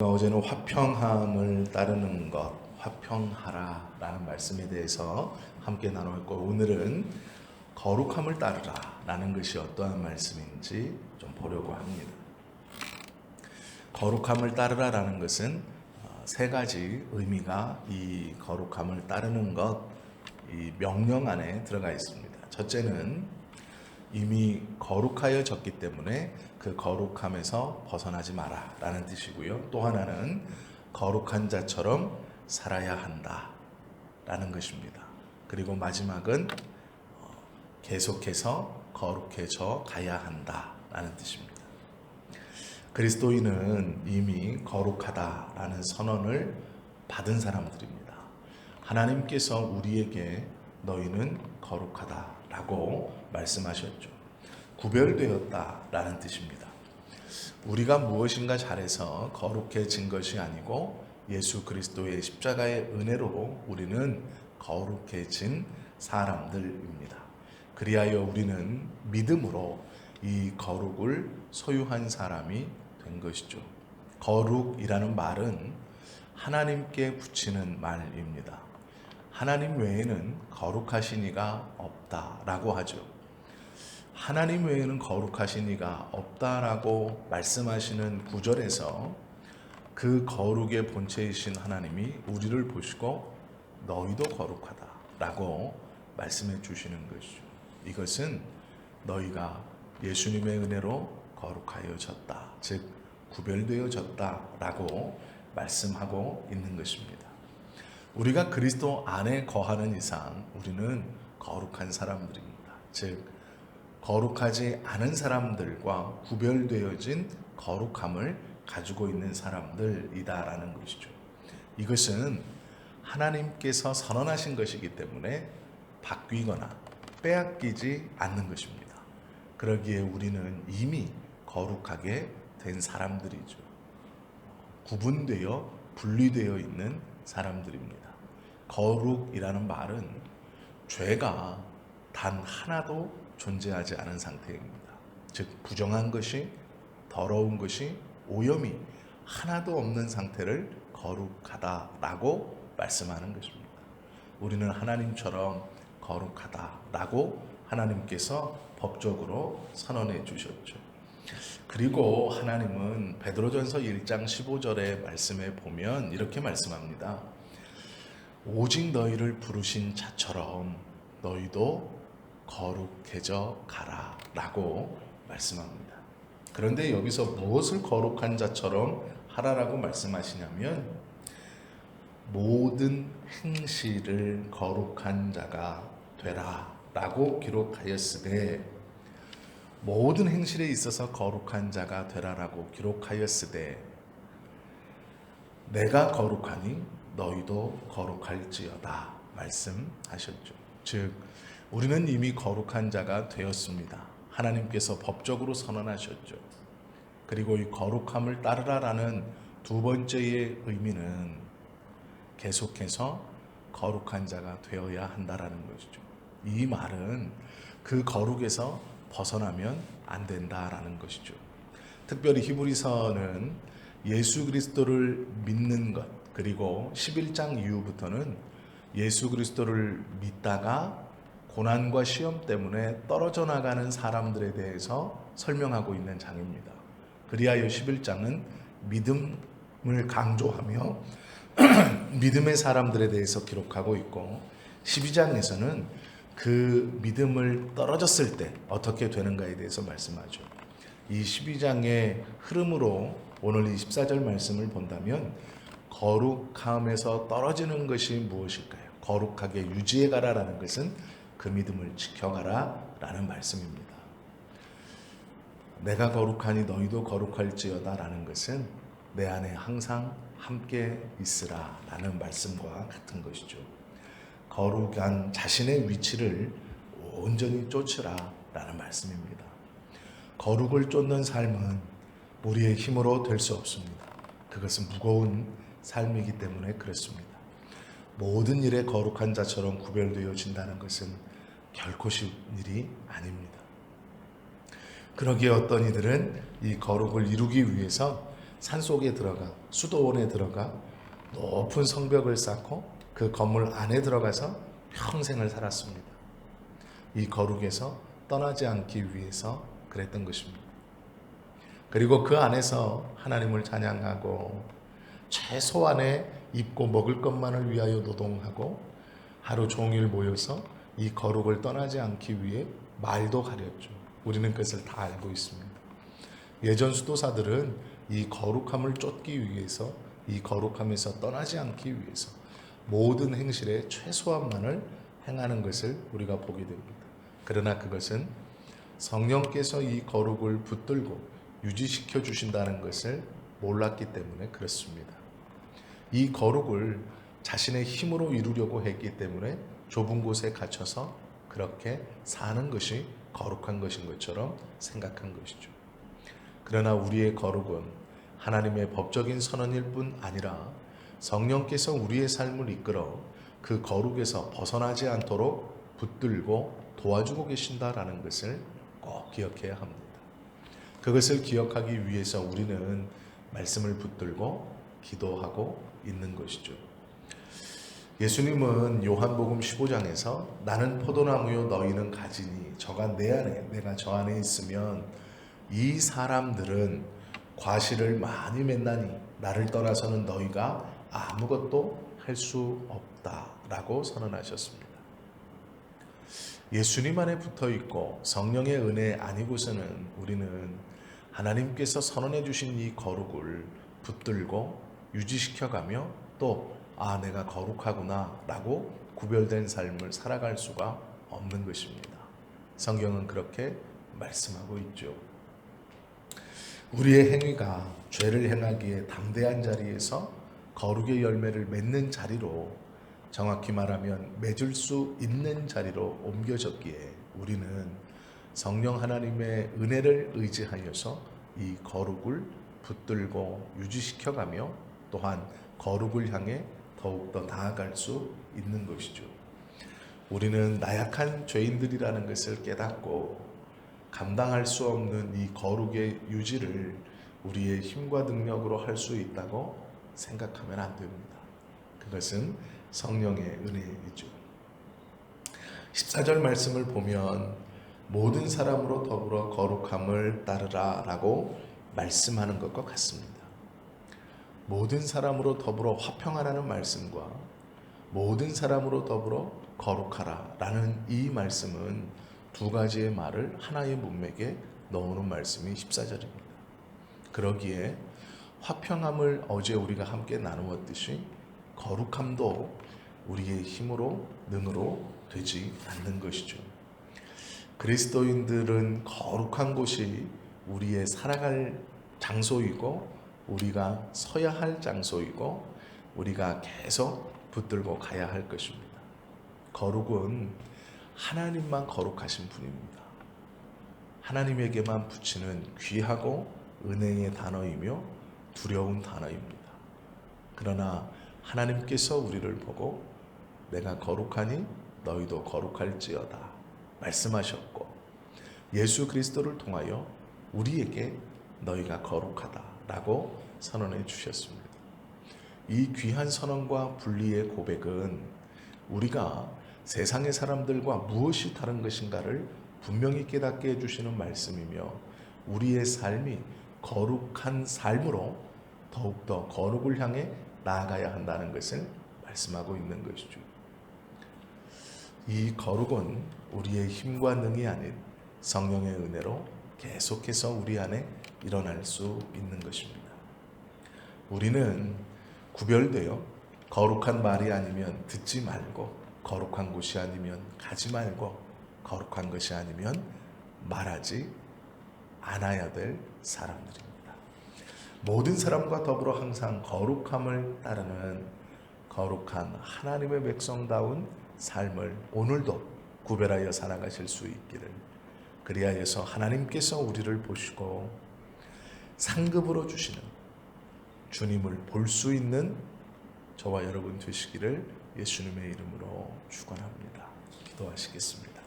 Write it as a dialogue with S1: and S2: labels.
S1: 어제는 화평함을 따르는 것, 화평하라 라는 말씀에 대해서 함께 나눴고, 오늘은 거룩함을 따르라 라는 것이 어떠한 말씀인지 좀 보려고 합니다. 거룩함을 따르라 라는 것은 세 가지 의미가 이 거룩함을 따르는 것, 이 명령 안에 들어가 있습니다. 첫째는 이미 거룩하여졌기 때문에 그 거룩함에서 벗어나지 마라 라는 뜻이고요. 또 하나는 거룩한 자처럼 살아야 한다 라는 것입니다. 그리고 마지막은 계속해서 거룩해져 가야 한다 라는 뜻입니다. 그리스도인은 이미 거룩하다 라는 선언을 받은 사람들입니다. 하나님께서 우리에게 너희는 거룩하다 라고 말씀하셨죠. 구별되었다 라는 뜻입니다. 우리가 무엇인가 잘해서 거룩해진 것이 아니고 예수 그리스도의 십자가의 은혜로 우리는 거룩해진 사람들입니다. 그리하여 우리는 믿음으로 이 거룩을 소유한 사람이 된 것이죠. 거룩이라는 말은 하나님께 붙이는 말입니다. 하나님 외에는 거룩하신 이가 없다라고 하죠. 하나님 외에는 거룩하신 이가 없다라고 말씀하시는 구절에서 그 거룩의 본체이신 하나님이 우리를 보시고 너희도 거룩하다라고 말씀해 주시는 것이죠. 이것은 너희가 예수님의 은혜로 거룩하여졌다, 즉 구별되어졌다라고 말씀하고 있는 것입니다. 우리가 그리스도 안에 거하는 이상 우리는 거룩한 사람들입니다. 즉 거룩하지 않은 사람들과 구별되어진 거룩함을 가지고 있는 사람들이다라는 것이죠. 이것은 하나님께서 선언하신 것이기 때문에 바뀌거나 빼앗기지 않는 것입니다. 그러기에 우리는 이미 거룩하게 된 사람들이죠. 구분되어 분리되어 있는 사람들입니다. 거룩이라는 말은 죄가 단 하나도 존재하지 않은 상태입니다. 즉 부정한 것이, 더러운 것이, 오염이 하나도 없는 상태를 거룩하다라고 말씀하는 것입니다. 우리는 하나님처럼 거룩하다라고 하나님께서 법적으로 선언해 주셨죠. 그리고 하나님은 베드로전서 1장 15절의 말씀에 보면 이렇게 말씀합니다. 오직 너희를 부르신 자처럼 너희도 거룩해져 가라 라고 말씀합니다. 그런데 여기서 무엇을 거룩한 자처럼 하라라고 말씀하시냐면 모든 행실을 거룩한 자가 되라 라고 기록하였으되, 모든 행실에 있어서 거룩한 자가 되라라고 기록하였으되 내가 거룩하니 너희도 거룩할지어다 말씀하셨죠. 즉 우리는 이미 거룩한 자가 되었습니다. 하나님께서 법적으로 선언하셨죠. 그리고 이 거룩함을 따르라라는 두 번째의 의미는 계속해서 거룩한 자가 되어야 한다라는 것이죠. 이 말은 그 거룩에서 벗어나면 안 된다라는 것이죠. 특별히 히브리서는 예수 그리스도를 믿는 것, 그리고 11장 이후부터는 예수 그리스도를 믿다가 고난과 시험 때문에 떨어져 나가는 사람들에 대해서 설명하고 있는 장입니다. 그리하여 11장은 믿음을 강조하며 믿음의 사람들에 대해서 기록하고 있고, 12장에서는 그 믿음을 떨어졌을 때 어떻게 되는가에 대해서 말씀하죠. 이 12장의 흐름으로 오늘 24절 말씀을 본다면 거룩함에서 떨어지는 것이 무엇일까요? 거룩하게 유지해 가라라는 것은 그 믿음을 지켜가라 라는 말씀입니다. 내가 거룩하니 너희도 거룩할지어다 라는 것은 내 안에 항상 함께 있으라 라는 말씀과 같은 것이죠. 거룩한 자신의 위치를 온전히 쫓으라 라는 말씀입니다. 거룩을 쫓는 삶은 우리의 힘으로 될 수 없습니다. 그것은 무거운 삶이기 때문에 그렇습니다. 모든 일에 거룩한 자처럼 구별되어진다는 것은 결코 쉬운 일이 아닙니다. 그러기에 어떤 이들은 이 거룩을 이루기 위해서 산속에 들어가 수도원에 들어가 높은 성벽을 쌓고 그 건물 안에 들어가서 평생을 살았습니다. 이 거룩에서 떠나지 않기 위해서 그랬던 것입니다. 그리고 그 안에서 하나님을 찬양하고 최소한의 입고 먹을 것만을 위하여 노동하고 하루 종일 모여서 이 거룩을 떠나지 않기 위해 말도 가렸죠. 우리는 그것을 다 알고 있습니다. 예전 수도사들은 이 거룩함을 쫓기 위해서, 이 거룩함에서 떠나지 않기 위해서 모든 행실의 최소한만을 행하는 것을 우리가 보게 됩니다. 그러나 그것은 성령께서 이 거룩을 붙들고 유지시켜 주신다는 것을 몰랐기 때문에 그렇습니다. 이 거룩을 자신의 힘으로 이루려고 했기 때문에 좁은 곳에 갇혀서 그렇게 사는 것이 거룩한 것인 것처럼 생각한 것이죠. 그러나 우리의 거룩은 하나님의 법적인 선언일 뿐 아니라 성령께서 우리의 삶을 이끌어 그 거룩에서 벗어나지 않도록 붙들고 도와주고 계신다라는 것을 꼭 기억해야 합니다. 그것을 기억하기 위해서 우리는 말씀을 붙들고 기도하고 있는 것이죠. 예수님은 요한복음 15장에서 나는 포도나무요 너희는 가지니 저가 내 안에 내가 저 안에 있으면 이 사람들은 과실을 많이 맺나니 나를 떠나서는 너희가 아무것도 할 수 없다라고 선언하셨습니다. 예수님 안에 붙어 있고 성령의 은혜 아니고서는 우리는 하나님께서 선언해 주신 이 거룩을 붙들고 유지시켜가며 또 내가 거룩하구나 라고 구별된 삶을 살아갈 수가 없는 것입니다. 성경은 그렇게 말씀하고 있죠. 우리의 행위가 죄를 행하기에 담대한 자리에서 거룩의 열매를 맺는 자리로, 정확히 말하면 맺을 수 있는 자리로 옮겨졌기에 우리는 성령 하나님의 은혜를 의지하여서 이 거룩을 붙들고 유지시켜가며 또한 거룩을 향해 더욱더 나아갈 수 있는 것이죠. 우리는 나약한 죄인들이라는 것을 깨닫고 감당할 수 없는 이 거룩의 유지를 우리의 힘과 능력으로 할 수 있다고 생각하면 안 됩니다. 그것은 성령의 은혜이죠. 14절 말씀을 보면 모든 사람으로 더불어 거룩함을 따르라 라고 말씀하는 것과 같습니다. 모든 사람으로 더불어 화평하라는 말씀과 모든 사람으로 더불어 거룩하라 라는 이 말씀은 두 가지의 말을 하나의 문맥에 넣어놓은 말씀이 14절입니다. 그러기에 화평함을 어제 우리가 함께 나누었듯이 거룩함도 우리의 힘으로 능으로 되지 않는 것이죠. 그리스도인들은 거룩한 곳이 우리의 살아갈 장소이고 우리가 서야 할 장소이고 우리가 계속 붙들고 가야 할 것입니다. 거룩은 하나님만 거룩하신 분입니다. 하나님에게만 붙이는 귀하고 은혜의 단어이며 두려운 단어입니다. 그러나 하나님께서 우리를 보고 내가 거룩하니 너희도 거룩할지어다 말씀하셨고 예수 그리스도를 통하여 우리에게 너희가 거룩하다 라고 선언해 주셨습니다. 이 귀한 선언과 분리의 고백은 우리가 세상의 사람들과 무엇이 다른 것인가를 분명히 깨닫게 해주시는 말씀이며 우리의 삶이 거룩한 삶으로 더욱더 거룩을 향해 나아가야 한다는 것을 말씀하고 있는 것이죠. 이 거룩은 우리의 힘과 능이 아닌 성령의 은혜로 계속해서 우리 안에 일어날 수 있는 것입니다. 우리는 구별되어 거룩한 말이 아니면 듣지 말고 거룩한 곳이 아니면 가지 말고 거룩한 것이 아니면 말하지 않아야 될 사람들입니다. 모든 사람과 더불어 항상 거룩함을 따르는 거룩한 하나님의 백성다운 삶을 오늘도 구별하여 살아가실 수 있기를, 그리하여서 하나님께서 우리를 보시고 상급으로 주시는 주님을 볼 수 있는 저와 여러분 되시기를 예수님의 이름으로 축원합니다. 기도하시겠습니다.